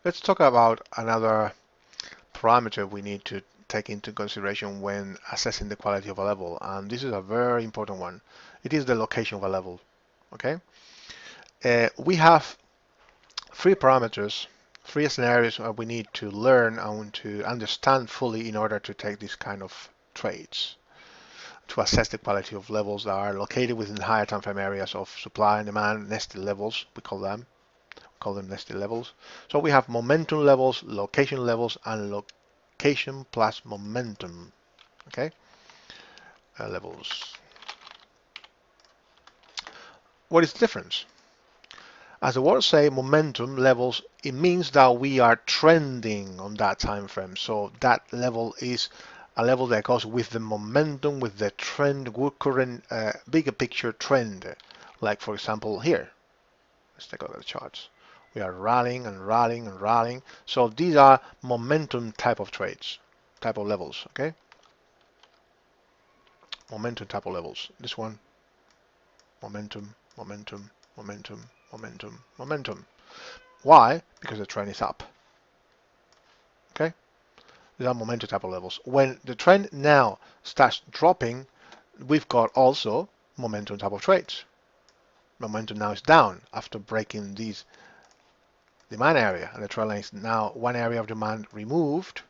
Let's talk about another parameter we need to take into consideration when assessing the quality of a level, and this is a very important one. It is the location of a level. Okay, we have three parameters, three scenarios we need to learn and to understand fully in order to take this kind of trades to assess the quality of levels that are located within higher time frame areas of supply and demand, nested levels, we call them nested levels. So we have momentum levels, location levels, and location plus momentum. Okay, levels. What is the difference? As the words say, momentum levels, it means that we are trending on that time frame. So that level is a level that goes with the momentum, with the trend, current bigger picture trend. Like for example here, let's take a look at the charts. We are rallying and rallying and rallying. So these are momentum type of trades, type of levels. Okay, momentum type of levels. This one, momentum, momentum, momentum, momentum, momentum. Why? Because the trend is up. Okay, these are momentum type of levels. When the trend now starts dropping, we've got also momentum type of trades. Momentum now is down after breaking these demand area, and the trend line is now one area of demand removed,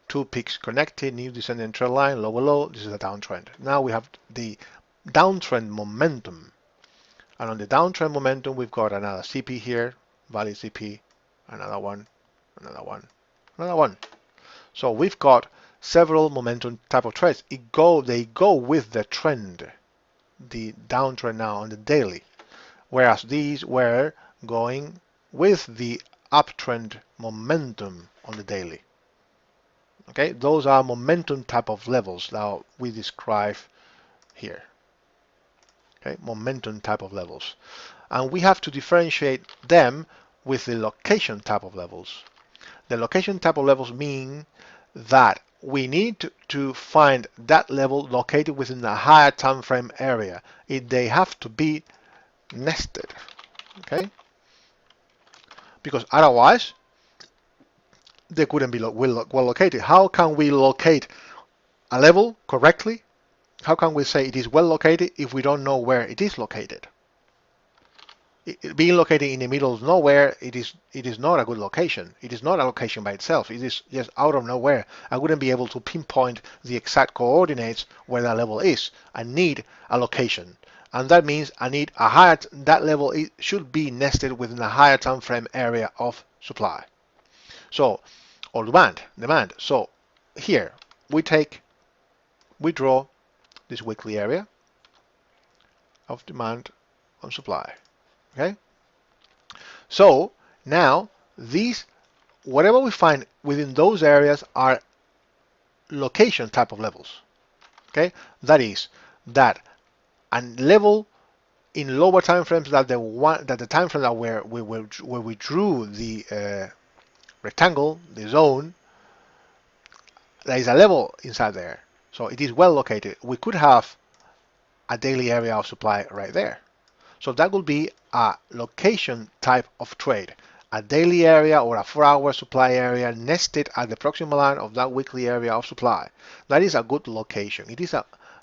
two peaks connected, new descending trend line, lower low. This is a downtrend. Now we have the downtrend momentum, and on the downtrend momentum we've got another CP here, valid CP, another one, another one, another one. So we've got several momentum type of trades. They go with the trend, the downtrend now on the daily, whereas these were going with the uptrend momentum on the daily. Okay, those are momentum type of levels that we describe here. Okay, momentum type of levels, and we have to differentiate them with the location type of levels. The location type of levels mean that we need to find that level located within a higher time frame area. They have to be nested, okay? Because otherwise they couldn't be well located. How can we locate a level correctly? How can we say it is well located if we don't know where it is located? Being located in the middle of nowhere, it is not a good location. It is not a location by itself. It is just out of nowhere. I wouldn't be able to pinpoint the exact coordinates where that level is. I need a location, and that means I need a higher. That level it should be nested within a higher time frame area of supply. So, or demand. So here we draw this weekly area of demand on supply. Okay. So now these, whatever we find within those areas are location type of levels. Okay, that is that a level in lower time frames that the time frame that where we drew the rectangle, the zone, there is a level inside there. So it is well located. We could have a daily area of supply right there. So that would be a location type of trade. A daily area or a 4-hour supply area nested at the proximal line of that weekly area of supply. That is a good location. It is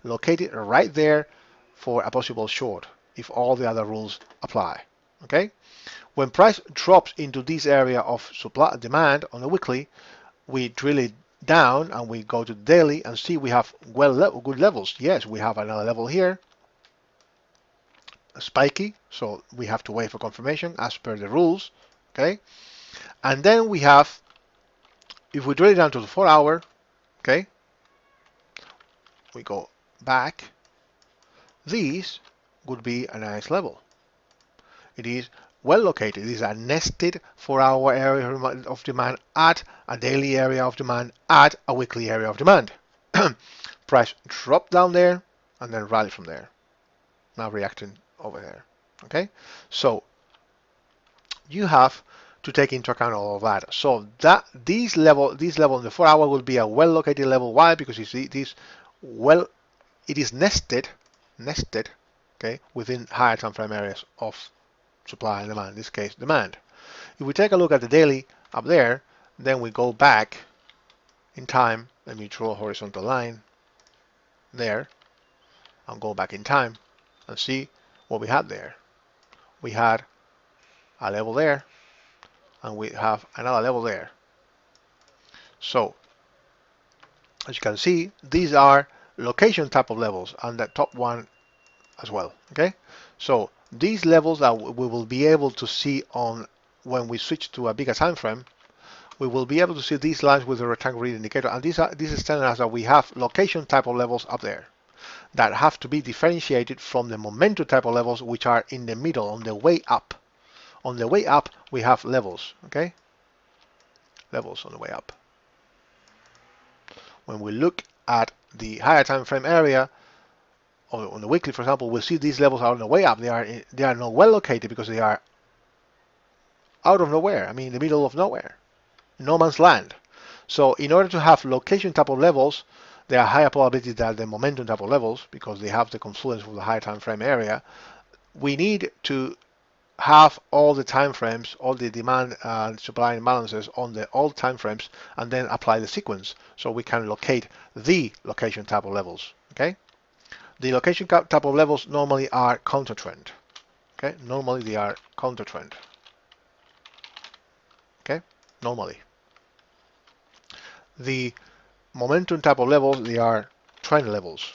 located right there for a possible short if all the other rules apply. Okay? When price drops into this area of supply demand on the weekly, we drill it down and we go to daily and see we have good levels. Yes, we have another level here, spiky, so we have to wait for confirmation as per the rules. Okay, and then we have, if we drill it down to the 4-hour, okay, we go back, this would be a nice level. It is well located. It is a nested 4-hour area of demand at a daily area of demand at a weekly area of demand. Price drop down there and then rally from there. Now reacting over there. Okay, so you have to take into account all of that. So that this level in the 4-hour will be a well located level. Why? Because it is nested, okay, within higher time frame areas of supply and demand. In this case, demand. If we take a look at the daily up there, then we go back in time. Let me draw a horizontal line there and go back in time and see what we had there. We had a level there and we have another level there. So as you can see, these are location type of levels and the top one as well. Okay, so these levels that we will be able to see on when we switch to a bigger time frame, we will be able to see these lines with the rectangle read indicator, and this is telling us that we have location type of levels up there that have to be differentiated from the momentum type of levels, which are in the middle on the way up. On the way up, we have levels. Okay, levels on the way up. When we look at the higher time frame area, on the weekly, for example, we'll see these levels are on the way up. They are not well located because they are out of nowhere. I mean, in the middle of nowhere, no man's land. So in order to have location type of levels, there are higher probabilities than the momentum type of levels because they have the confluence with the higher time frame area. We need to have all the time frames, all the demand and supply imbalances on all time frames, and then apply the sequence so we can locate the location type of levels. Okay, the location type of levels normally are counter trend. Okay, normally they are counter trend. Okay, normally. The momentum type of levels, they are trend levels.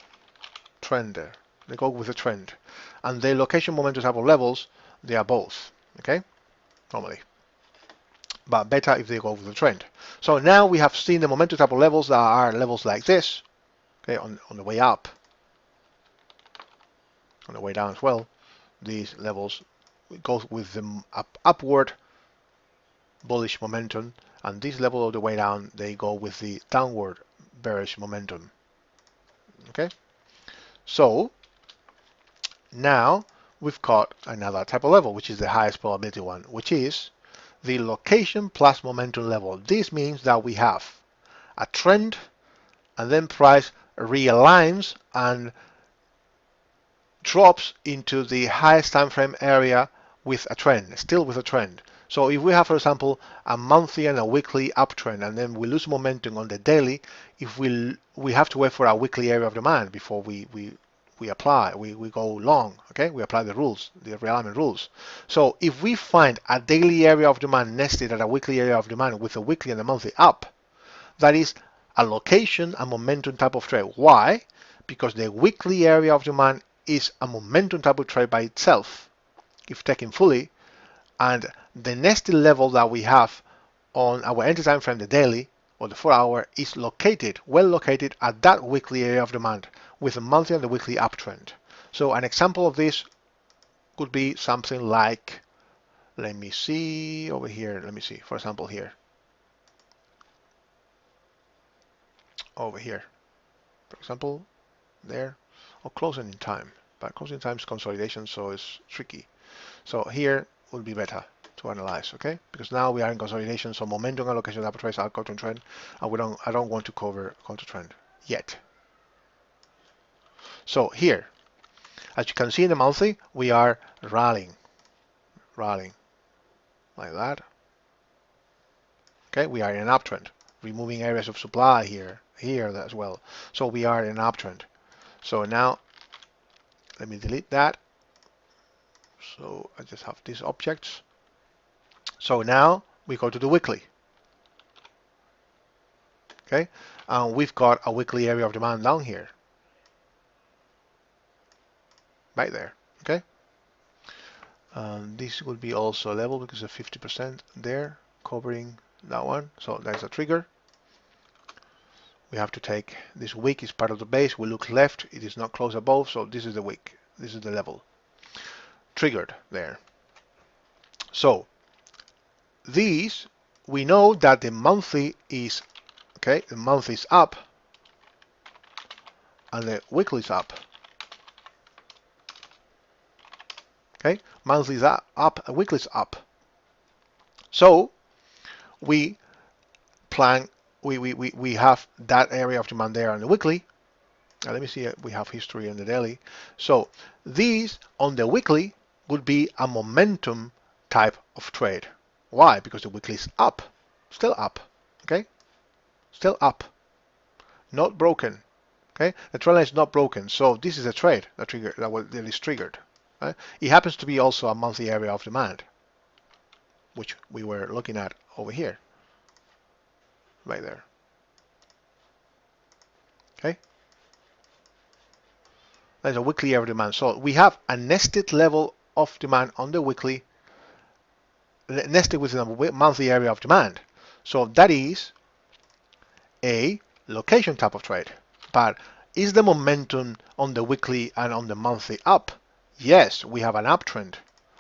Trend, they go with the trend. And the location momentum type of levels, they are both. Okay, normally. But better if they go with the trend. So now we have seen the momentum type of levels that are levels like this. Okay, on the way up. On the way down as well. These levels go with the upward bullish momentum, and this level of the way down, they go with the downward bearish momentum. Okay, so now we've got another type of level, which is the highest probability one, which is the location plus momentum level. This means that we have a trend and then price realigns and drops into the highest time frame area with a trend, still with a trend. So if we have, for example, a monthly and a weekly uptrend, and then we lose momentum on the daily, if we have to wait for a weekly area of demand before we apply, we go long. Okay, we apply the rules, the realignment rules. So if we find a daily area of demand nested at a weekly area of demand with a weekly and a monthly up, that is a location and momentum type of trade. Why? Because the weekly area of demand is a momentum type of trade by itself, if taken fully, and the nested level that we have on our entry time frame, the daily or the 4-hour, is located, well located at that weekly area of demand with a monthly and the weekly uptrend. So an example of this could be something like, let me see over here, let me see, for example here, over here, for example, there, or closing in time, but closing time is consolidation, so it's tricky. So here would be better to analyze, okay? Because now we are in consolidation, so momentum allocation upper trades are counter trend, and I don't want to cover counter trend yet. So here, as you can see in the monthly, we are rallying like that. Okay, we are in an uptrend, removing areas of supply here as well. So we are in an uptrend. So now let me delete that. So I just have these objects. So now we go to the weekly. Okay, and we've got a weekly area of demand down here, right there. Okay, this would be also a level because of 50% there covering that one. So that's a trigger. We have to take this wick is part of the base. We look left, it is not close above, so this is the wick. This is the level triggered there. So these, we know that the monthly is okay, the month is up and the weekly is up. Okay, monthly is up, weekly is up. So we plan, we have that area of demand there on the weekly. Now let me see, we have history on the daily. So these on the weekly would be a momentum type of trade. Why? Because the weekly is up, still up, okay? Still up, not broken, okay? The trend line is not broken, so this is a trade that is triggered. Right? It happens to be also a monthly area of demand, which we were looking at over here, right there, okay? There's a weekly area of demand. So we have a nested level of demand on the weekly, nested within a monthly area of demand. So that is a location type of trade. But is the momentum on the weekly and on the monthly up? Yes, we have an uptrend,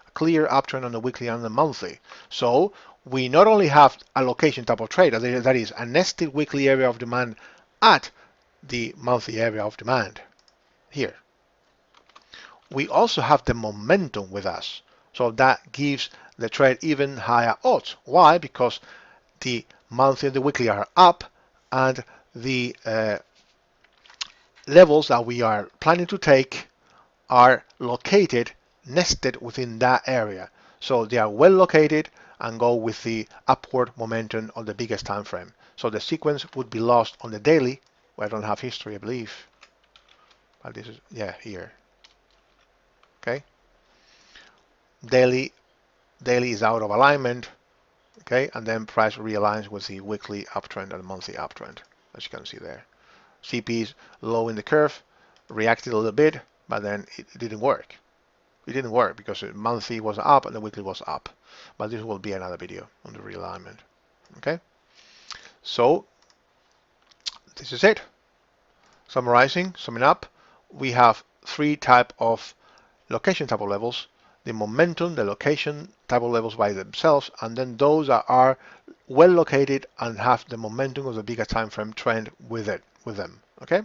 a clear uptrend on the weekly and the monthly. So we not only have a location type of trade, that is a nested weekly area of demand at the monthly area of demand here. We also have the momentum with us. So that gives the trade even higher odds. Why? Because the monthly and the weekly are up, and the levels that we are planning to take are located, nested within that area. So they are well located and go with the upward momentum on the biggest time frame. So the sequence would be lost on the daily, where I don't have history, I believe. But this is, yeah, here. Okay. Daily is out of alignment, okay, and then price realigns with the weekly uptrend and monthly uptrend, as you can see there. CP is low in the curve, reacted a little bit, but then it didn't work. It didn't work because the monthly was up and the weekly was up. But this will be another video on the realignment. Okay, so this is it. Summing up, we have three type of location type of levels: the momentum, the location type of levels by themselves, and then those that are well located and have the momentum of the bigger time frame trend with them. Okay,